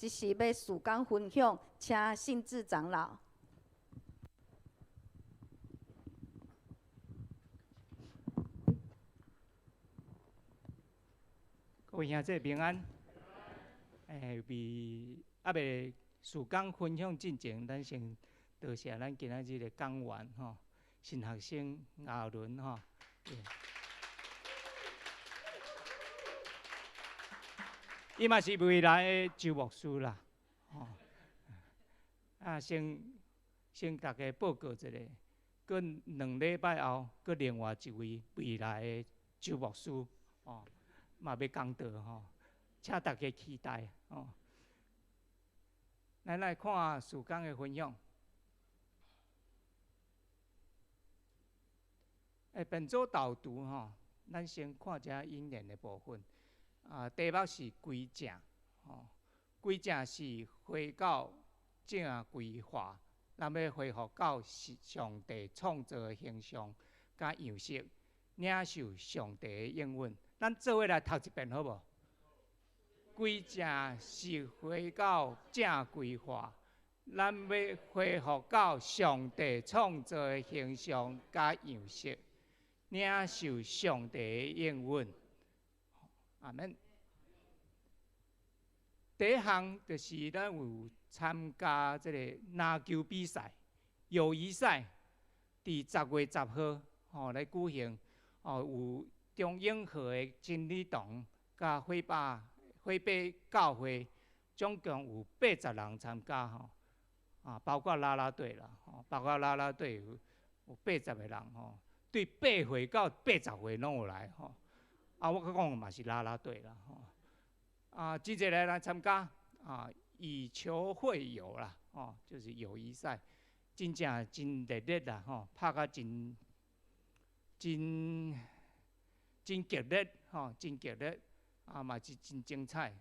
即时要事工分享，请信志长老。各位兄弟平安。未事工分享进前，咱先多谢咱今仔日的讲员吼，新学生亚伦吼。伊嘛是未来的周牧师啦，吼。先大家报告一下，过2礼拜后，过另外一位未来的周牧师，哦，嘛要讲道吼，请大家期待哦。咱来看事工的分享。本周导读吼，咱先看一下引言的部分。题目是归正，吼，归正是回到正规化，咱要恢复到上帝创造的形象甲样式，领受上帝的应允。咱做伙来读一遍好无？归正是回到正规化，咱要恢复到上帝创造的形象甲样式，领受上帝的应允。阿们。第一项就是咱有参加这个篮球比赛、友谊赛，伫10月10号吼来举行。有中永和的真理堂甲火把教会，总共有80人参加吼。包括啦啦队啦，包括啦啦队有80个人吼，对8岁到80岁拢有来吼。我讲嘛是啦啦队啦吼。真侪个人参加以球会友啦，就是友谊赛，真正真热烈啦吼，拍甲真激烈吼，真激烈嘛是真精彩。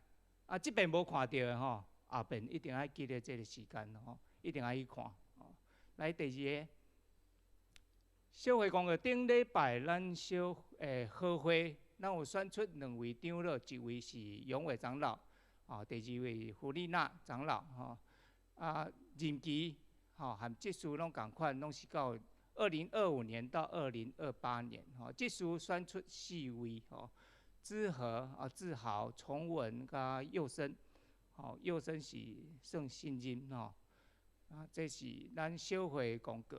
这边无看到的吼，后边一定要记得这个时间吼，一定要去看。来第2个，小会讲个顶礼拜咱好会。咱有选出2位长老，一位是永伟长老，第2位胡丽娜长老，任期和职事拢共款，拢是到2025年到2028年。职事选出4位，知和、志豪、崇文甲佑生，佑生是算新人这是咱小会公告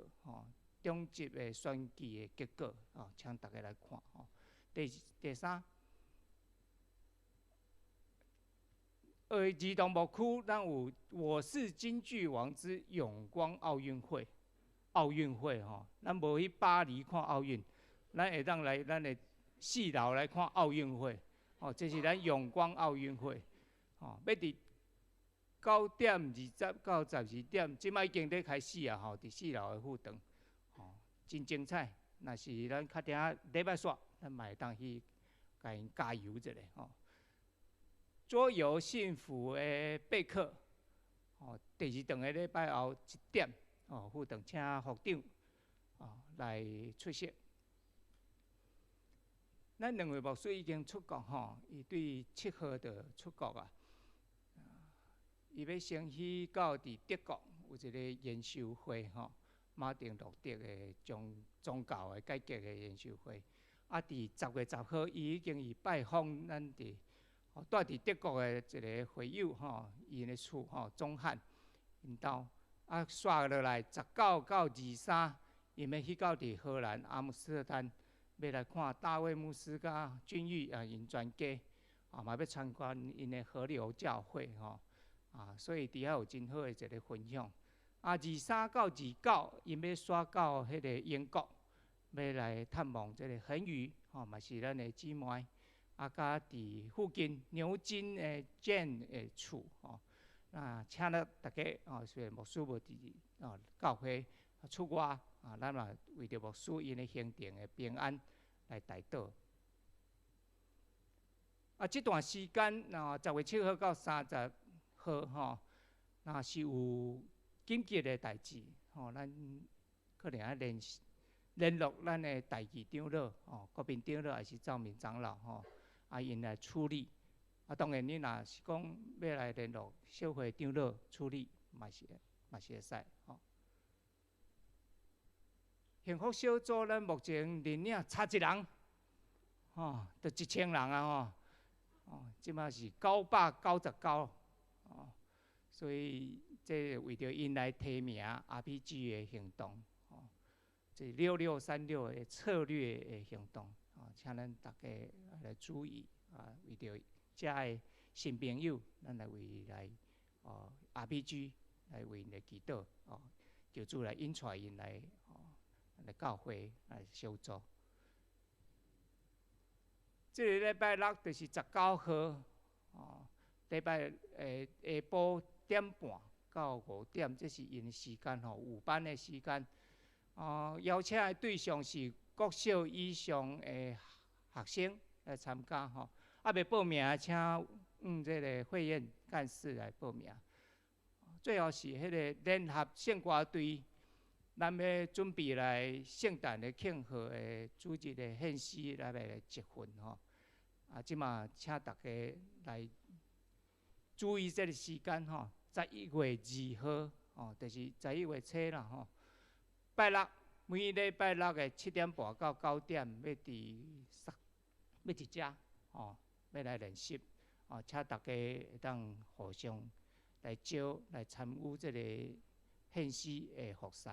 中级的选举的结果请大家来看第3，儿童牧区咱有我是金句王之永光奥运会，咱无去巴黎看奥运，咱会当来咱的4楼来看奥运会，这是咱永光奥运会，要伫9点20到12点，即摆已经咧开始伫4楼的副堂，真精彩。若是咱较定礼拜煞，咱嘛会当去甲因加油一下桌游幸福的备课，第2堂的礼拜后1点，副堂请副长来出席。咱2位牧师已经出国伊对7号就出国啊。伊要先去到伫德国有一个研修会马丁路德的宗教的改革的研修会。伫10月10号，伊已经拜访咱伫住伫德国的一个会友伊的厝钟汉因兜。刷落来19到23，伊要去到伫荷兰阿姆斯特丹，要来看大卫牧师甲君玉因全家，嘛要参观因的河流教会所以伫遐有真好的一个分享。23到29，因要刷到迄个英国，要来探望这个恒宇，嘛是咱的姊妹，甲伫附近牛津的 Jane 的厝，请了大家虽然牧师无伫教会出外，咱嘛为着牧师因的行程的平安来代祷。这段时间10月7号到30号若是有紧急的代志，咱可能要联络咱的代志长老，国民长老还是赵明长老因来处理。当然你若是讲要来联络小会长老处理，嘛是会使吼。幸福小组咱目前认领差一人，吼，就1000人啊吼，即马是999，所以这为着因来提名 RPG 的行动，这6636的策略的行动，请咱大家来注意为着遮的新朋友，咱来为来RPG 来为因来祈祷，求主来引带因来教会来小组。这个礼拜六就是19号，礼拜下晡1:30到5点，这是因时间午班的时间。邀请的对象是国小以上的学生来参加吼。未报名的请这个会院干事来报名。最后是迄个联合圣歌队，咱要准备来圣诞的庆贺的主日的献诗来集训吼。即马请大家来注意这个时间吼，11月2号就是11月初啦吼。拜六每礼拜六的7点半到9点，要伫遮要来练习请大家会当互相来招来参与这个献诗的服侍。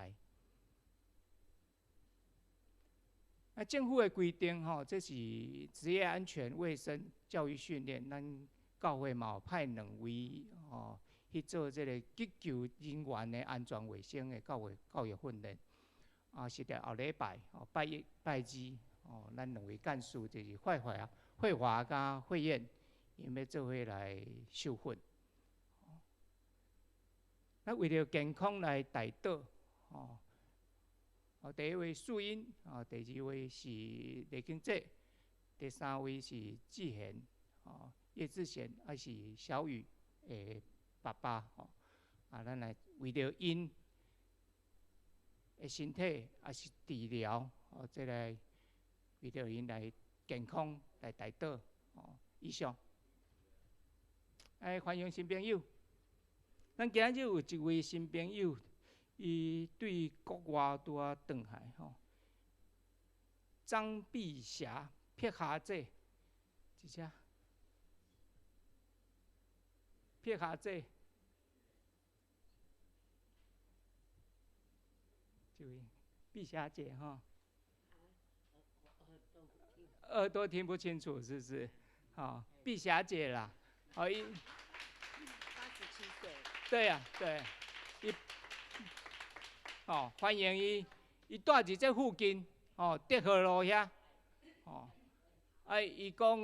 政府的规定这是职业安全卫生教育训练，咱教会嘛有派2位去做这个急救人员的安全卫生的教育训练。是在后礼拜拜1、拜2咱2位干事就是慧华甲慧燕，因要做伙来受训。咱为了健康来带祷第1位素英第2位是雷金哲，第3位是志贤叶志贤，还是小雨的爸爸咱来为了因的身体还是治疗这来为着因来健康来带祷以上。欢迎新朋友，咱今日有一位新朋友，伊对国外拄啊转来张碧霞撇下这，一只撇下这。碧霞姐耳朵听不清楚是不是？碧霞姐啦，87岁。对呀，对，欢迎伊住伫这附近德和路遐伊讲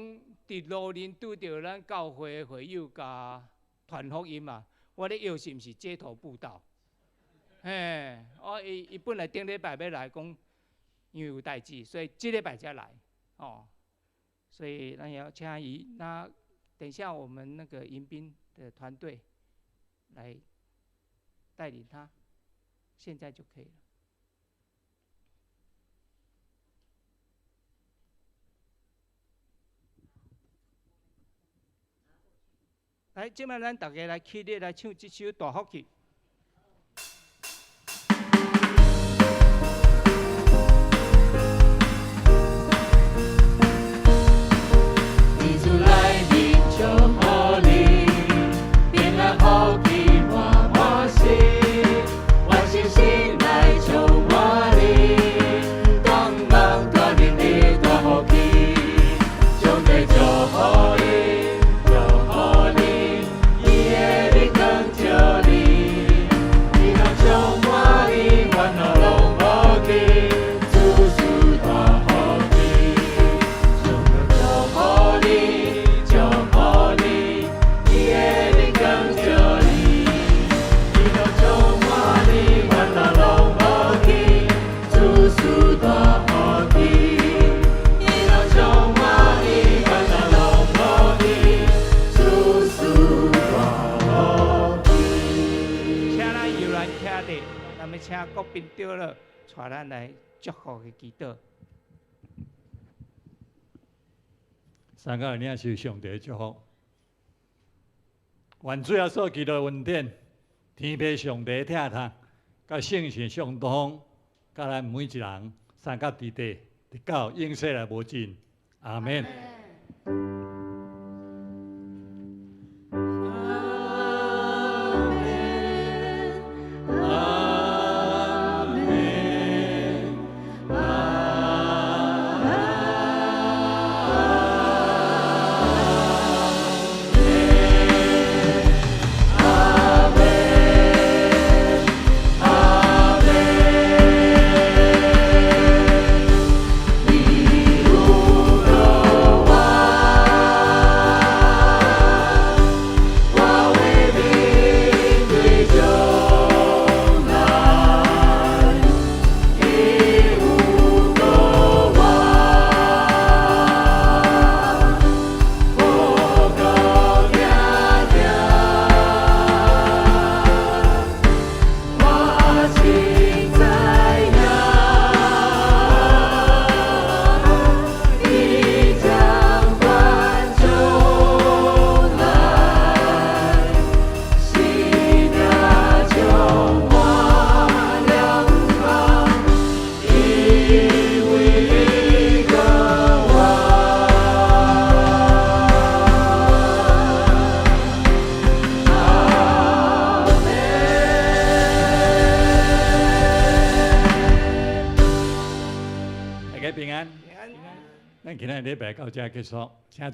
伫路林拄着咱教会的会友甲传福音嘛，我咧摇是毋是街头布道？伊本来顶礼拜要来讲，因为有代志，所以这礼拜才来所以咱要请伊，那等一下我们那个迎宾的团队来带领他，现在就可以了。来，今摆咱大家来起立来唱这首大福曲。请国宾长老带咱来祝福的祈祷。三个领受上帝的祝福。愿主耶稣基督恩典、天父上帝疼痛，甲圣神相通，甲咱每一人三甲地底，直到永世来无尽。阿门。大家平安。咱今日礼拜到这结束，请。